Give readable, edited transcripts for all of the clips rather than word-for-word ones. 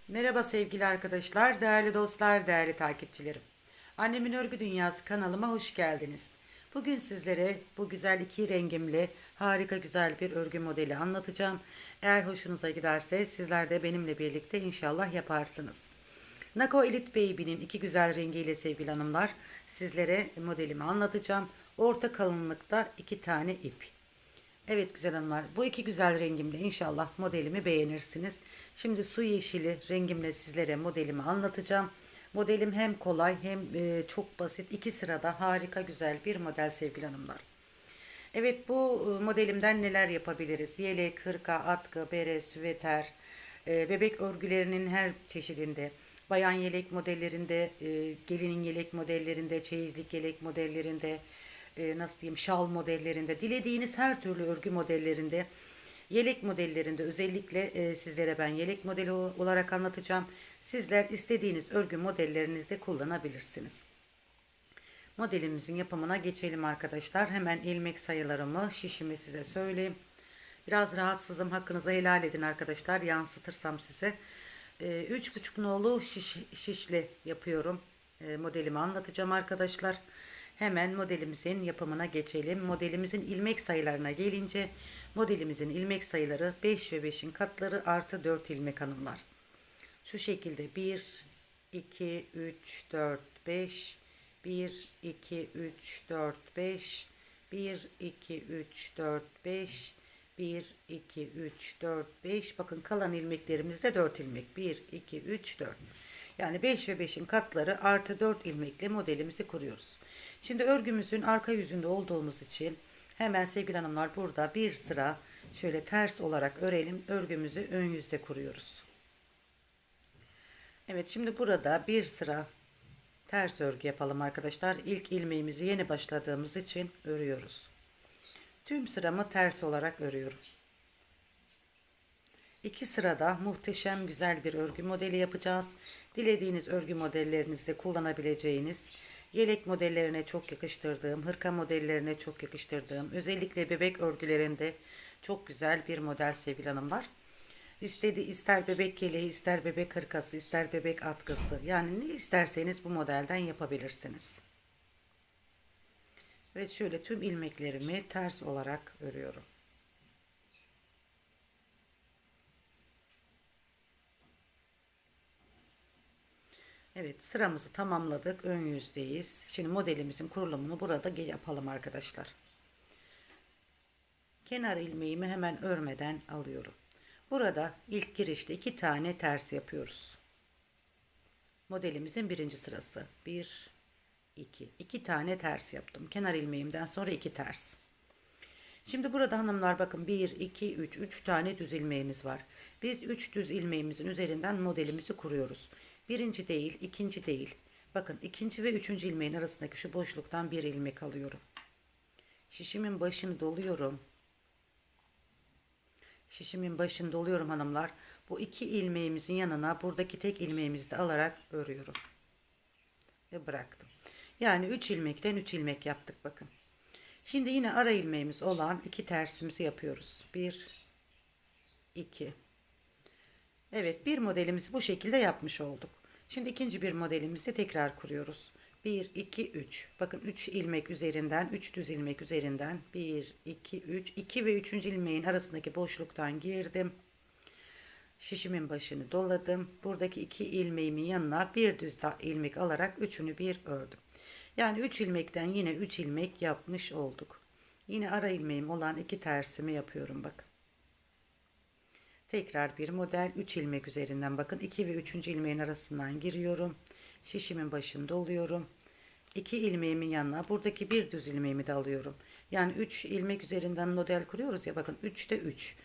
Merhaba sevgili arkadaşlar, değerli dostlar, değerli takipçilerim. Annemin Örgü Dünyası kanalıma hoş geldiniz. Bugün sizlere bu güzel iki rengimli harika güzel bir örgü modeli anlatacağım. Eğer hoşunuza giderse sizler de benimle birlikte inşallah yaparsınız. Nako Elite Baby'nin iki güzel rengiyle sevgili hanımlar sizlere modelimi anlatacağım. Orta kalınlıkta iki tane ip. Evet güzel hanımlar, bu iki güzel rengimle inşallah modelimi beğenirsiniz. Şimdi su yeşili rengimle sizlere modelimi anlatacağım. Modelim hem kolay hem çok basit, iki sırada harika güzel bir model sevgili hanımlar. Evet, bu modelimden neler yapabiliriz? Yelek, hırka, atkı, bere, süveter, bebek örgülerinin her çeşidinde, bayan yelek modellerinde, gelinin yelek modellerinde, çeyizlik yelek modellerinde, nasıl diyeyim, şal modellerinde, dilediğiniz her türlü örgü modellerinde, yelek modellerinde özellikle sizlere ben yelek modeli olarak anlatacağım. Sizler istediğiniz örgü modellerinizde kullanabilirsiniz. Modelimizin yapımına geçelim arkadaşlar. Hemen ilmek sayılarımı, şişimi size söyleyeyim. Biraz rahatsızım. Hakkınızı helal edin arkadaşlar. Yansıtırsam size. 3,5 nolu şişli yapıyorum. Modelimi anlatacağım arkadaşlar. Hemen modelimizin yapımına geçelim. Modelimizin ilmek sayılarına gelince modelimizin ilmek sayıları 5 ve 5'in katları artı 4 ilmek hanımlar. Şu şekilde 1, 2, 3, 4, 5, 1, 2, 3, 4, 5, 1, 2, 3, 4, 5, 1, 2, 3, 4, 5. Bakın kalan ilmeklerimizde 4 ilmek. 1, 2, 3, 4. Yani 5 ve 5'in katları artı 4 ilmekle modelimizi kuruyoruz. Şimdi örgümüzün arka yüzünde olduğumuz için hemen sevgili hanımlar burada bir sıra şöyle ters olarak örelim. Örgümüzü ön yüzde kuruyoruz. Evet, şimdi burada bir sıra ters örgü yapalım arkadaşlar. İlk ilmeğimizi yeni başladığımız için örüyoruz. Tüm sıramı ters olarak örüyorum. İki sırada muhteşem güzel bir örgü modeli yapacağız. Dilediğiniz örgü modellerinizde kullanabileceğiniz, yelek modellerine çok yakıştırdığım, hırka modellerine çok yakıştırdığım, özellikle bebek örgülerinde çok güzel bir model sevgili hanımlar. İster bebek yeleği, ister bebek hırkası, ister bebek atkısı. Yani ne isterseniz bu modelden yapabilirsiniz. Ve şöyle tüm ilmeklerimi ters olarak örüyorum. Evet, sıramızı tamamladık. Ön yüzdeyiz. Şimdi modelimizin kurulumunu burada yapalım arkadaşlar. Kenar ilmeğimi hemen örmeden alıyorum. Burada ilk girişte 2 tane ters yapıyoruz. Modelimizin birinci sırası. 1, 2. 2 tane ters yaptım. Kenar ilmeğimden sonra 2 ters. Şimdi burada hanımlar bakın 1, 2, 3. 3 tane düz ilmeğimiz var. Biz 3 düz ilmeğimizin üzerinden modelimizi kuruyoruz. Birinci değil, ikinci değil. Bakın ikinci ve üçüncü ilmeğin arasındaki şu boşluktan bir ilmek alıyorum. Şişimin başını doluyorum. Şişimin başını doluyorum hanımlar. Bu iki ilmeğimizin yanına buradaki tek ilmeğimizi de alarak örüyorum. Ve bıraktım. Yani 3 ilmekten 3 ilmek yaptık bakın. Şimdi yine ara ilmeğimiz olan iki tersimizi yapıyoruz. 1, 2. Evet, bir modelimizi bu şekilde yapmış olduk. Şimdi ikinci bir modelimizi tekrar kuruyoruz. 1, 2, 3. Bakın 3 ilmek üzerinden, 3 düz ilmek üzerinden 1, 2, 3. 2 ve 3. ilmeğin arasındaki boşluktan girdim. Şişimin başını doladım. Buradaki 2 ilmeğimin yanına bir düz ilmek alarak üçünü bir ördüm. Yani 3 ilmekten yine 3 ilmek yapmış olduk. Yine ara ilmeğim olan iki tersimi yapıyorum bakın. Tekrar bir model 3 ilmek üzerinden bakın 2 ve 3. ilmeğin arasından giriyorum. Şişimin başını doluyorum. 2 ilmeğimin yanına buradaki bir düz ilmeğimi de alıyorum. Yani 3 ilmek üzerinden model kuruyoruz ya, bakın 3'te 3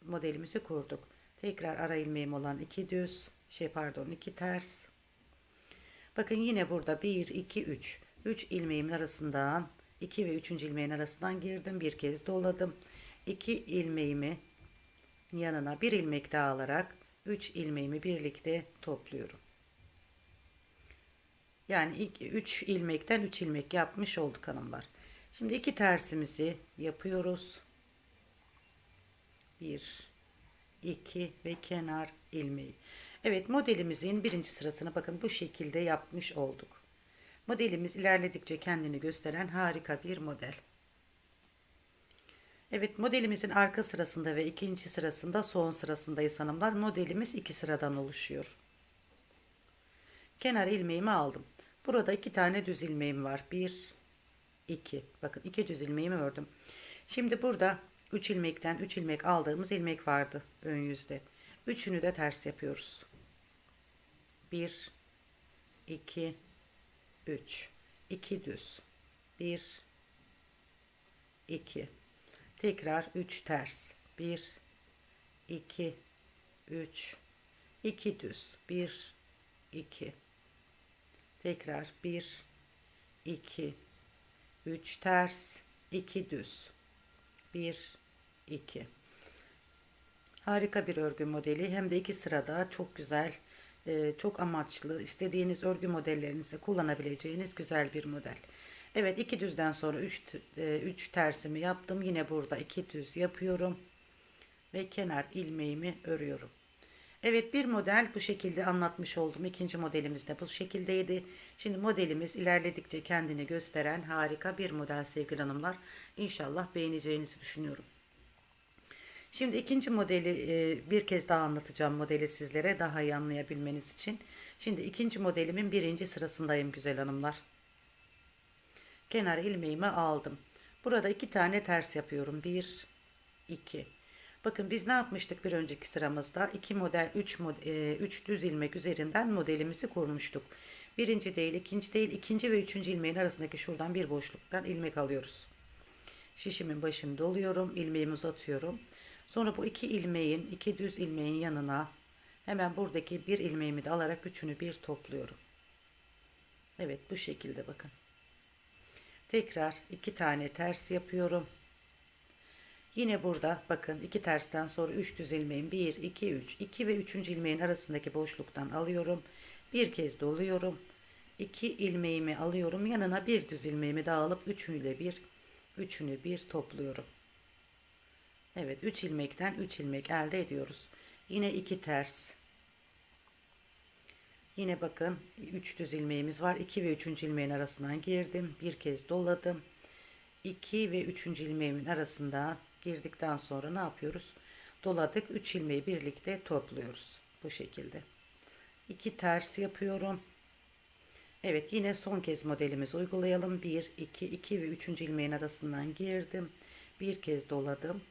modelimizi kurduk. Tekrar ara ilmeğim olan 2 düz, 2 ters. Bakın yine burada 1, 2, 3. 3 ilmeğimin arasından 2 ve 3. ilmeğin arasından girdim. Bir kez doladım. 2 ilmeğimi yanına bir ilmek daha alarak 3 ilmeğimi birlikte topluyorum. Yani ilk 3 ilmekten 3 ilmek yapmış olduk hanımlar. Şimdi iki tersimizi yapıyoruz. 1, 2 ve kenar ilmeği. Evet, modelimizin birinci sırasını bakın bu şekilde yapmış olduk. Modelimiz ilerledikçe kendini gösteren harika bir model. Evet, modelimizin arka sırasında ve ikinci sırasında son sırasındayız hanımlar. Modelimiz iki sıradan oluşuyor. Kenar ilmeğimi aldım. Burada iki tane düz ilmeğim var. Bir, iki. Bakın iki düz ilmeğimi ördüm. Şimdi burada 3 ilmekten 3 ilmek aldığımız ilmek vardı ön yüzde. Üçünü de ters yapıyoruz. 1, 2, 3. 2 düz. 1, 2. Tekrar 3 ters. 1, 2, 3. 2 düz. 1, 2. Tekrar 1, 2, 3 ters. 2 düz. 1, 2. Harika bir örgü modeli. Hem de iki sırada çok güzel, çok amaçlı, istediğiniz örgü modellerinizi kullanabileceğiniz güzel bir model. Evet, iki düzden sonra 3 tersimi yaptım. Yine burada 2 düz yapıyorum ve kenar ilmeğimi örüyorum. Evet, bir model bu şekilde anlatmış oldum. İkinci modelimiz de bu şekildeydi. Şimdi modelimiz ilerledikçe kendini gösteren harika bir model sevgili hanımlar. İnşallah beğeneceğinizi düşünüyorum. Şimdi ikinci modeli bir kez daha anlatacağım modeli sizlere daha iyi anlayabilmeniz için. Şimdi ikinci modelimin birinci sırasındayım güzel hanımlar. Kenar ilmeğimi aldım. Burada iki tane ters yapıyorum. 1, 2. Bakın biz ne yapmıştık bir önceki sıramızda? 2 model 3 düz ilmek üzerinden modelimizi kurmuştuk. Birinci değil, ikinci değil, ikinci ve üçüncü ilmeğin arasındaki şuradan bir boşluktan ilmek alıyoruz. Şişimin başını doluyorum, ilmeğimi uzatıyorum. Sonra bu iki düz ilmeğin yanına hemen buradaki bir ilmeğimi de alarak üçünü bir topluyorum. Evet, bu şekilde bakın. Tekrar iki tane ters yapıyorum. Yine burada bakın iki tersten sonra 3 düz ilmeğin 1, 2, 3, 2 ve 3. ilmeğin arasındaki boşluktan alıyorum. Bir kez doluyorum. 2 ilmeğimi alıyorum. Yanına bir düz ilmeğimi daha alıp üçünü bir topluyorum. Evet, 3 ilmekten 3 ilmek elde ediyoruz. Yine 2 ters. Yine bakın 3 düz ilmeğimiz var. 2 ve 3. ilmeğin arasından girdim. Bir kez doladım. 2 ve 3. ilmeğimin arasından girdikten sonra ne yapıyoruz? Doladık. 3 ilmeği birlikte topluyoruz. Bu şekilde. 2 ters yapıyorum. Evet, yine son kez modelimizi uygulayalım. 1, 2, 2 ve 3. ilmeğin arasından girdim. Bir kez doladım.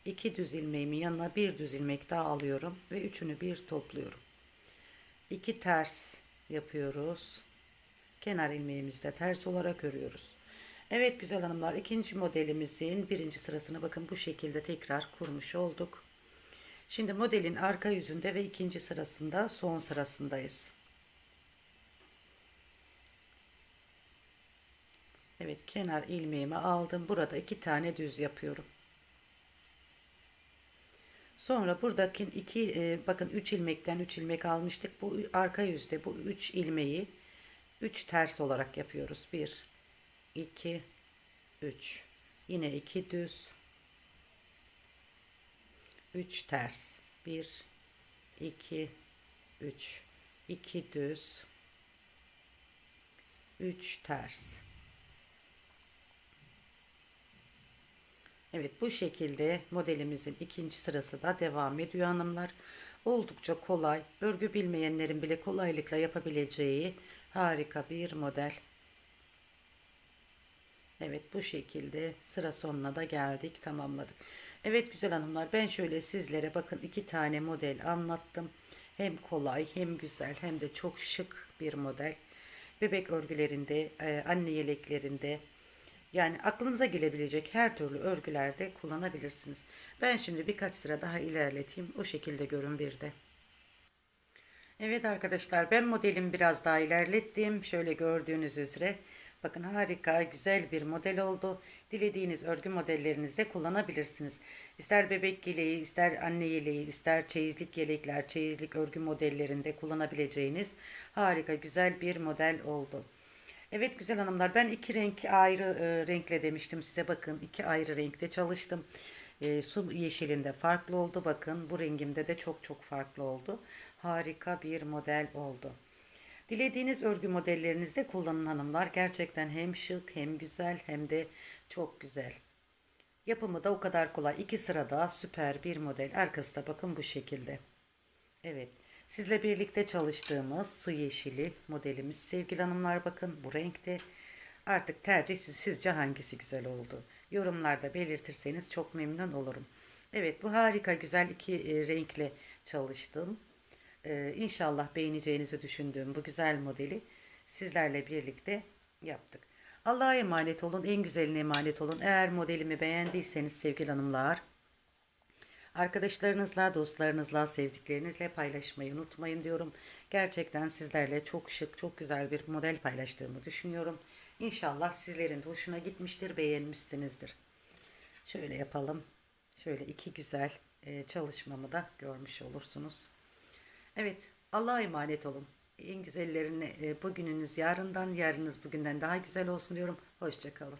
2 düz ilmeğimin yanına bir düz ilmek daha alıyorum ve üçünü bir topluyorum. 2 ters yapıyoruz. Kenar ilmeğimizi de ters olarak örüyoruz. Evet güzel hanımlar, ikinci modelimizin birinci sırasını bakın bu şekilde tekrar kurmuş olduk. Şimdi modelin arka yüzünde ve ikinci sırasında son sırasındayız. Evet, kenar ilmeğimi aldım. Burada iki tane düz yapıyorum. Sonra buradaki bakın 3 ilmekten 3 ilmek almıştık. Bu arka yüzde bu 3 ilmeği 3 ters olarak yapıyoruz. 1, 2, 3. Yine 2 düz, 3 ters. 1, 2, 3. 2 düz, 3 ters. Evet, bu şekilde modelimizin ikinci sırası da devam ediyor hanımlar. Oldukça kolay, örgü bilmeyenlerin bile kolaylıkla yapabileceği harika bir model. Evet, bu şekilde sıra sonuna da geldik, tamamladık. Evet güzel hanımlar, ben şöyle sizlere bakın iki tane model anlattım. Hem kolay hem güzel hem de çok şık bir model. Bebek örgülerinde, anne yeleklerinde, yani aklınıza gelebilecek her türlü örgülerde kullanabilirsiniz. Ben şimdi birkaç sıra daha ilerleteyim. O şekilde görün bir de. Evet arkadaşlar, ben modelimi biraz daha ilerlettim. Şöyle gördüğünüz üzere. Bakın harika güzel bir model oldu. Dilediğiniz örgü modellerinizde kullanabilirsiniz. İster bebek yeleği, ister anne yeleği, ister çeyizlik yelekler, çeyizlik örgü modellerinde kullanabileceğiniz harika güzel bir model oldu. Evet güzel hanımlar, ben iki renk ayrı renkle demiştim size, bakın iki ayrı renkte çalıştım. Su yeşilinde farklı oldu. Bakın bu rengimde de çok çok farklı oldu. Harika bir model oldu. Dilediğiniz örgü modellerinizde kullanın hanımlar. Gerçekten hem şık hem güzel hem de çok güzel. Yapımı da o kadar kolay. 2 sırada süper bir model. Arkası da bakın bu şekilde. Evet. Sizle birlikte çalıştığımız su yeşili modelimiz. Sevgili hanımlar bakın bu renkte. Artık tercih sizce hangisi güzel oldu? Yorumlarda belirtirseniz çok memnun olurum. Evet bu harika güzel iki renkle çalıştım. İnşallah beğeneceğinizi düşündüğüm bu güzel modeli sizlerle birlikte yaptık. Allah'a emanet olun, en güzeline emanet olun. Eğer modelimi beğendiyseniz sevgili hanımlar, arkadaşlarınızla, dostlarınızla, sevdiklerinizle paylaşmayı unutmayın diyorum. Gerçekten sizlerle çok şık, çok güzel bir model paylaştığımı düşünüyorum. İnşallah sizlerin de hoşuna gitmiştir, beğenmişsinizdir. Şöyle yapalım. Şöyle iki güzel çalışmamı da görmüş olursunuz. Evet, Allah'a emanet olun. En güzellerini bugününüz yarından, yarınınız bugünden daha güzel olsun diyorum. Hoşça kalın.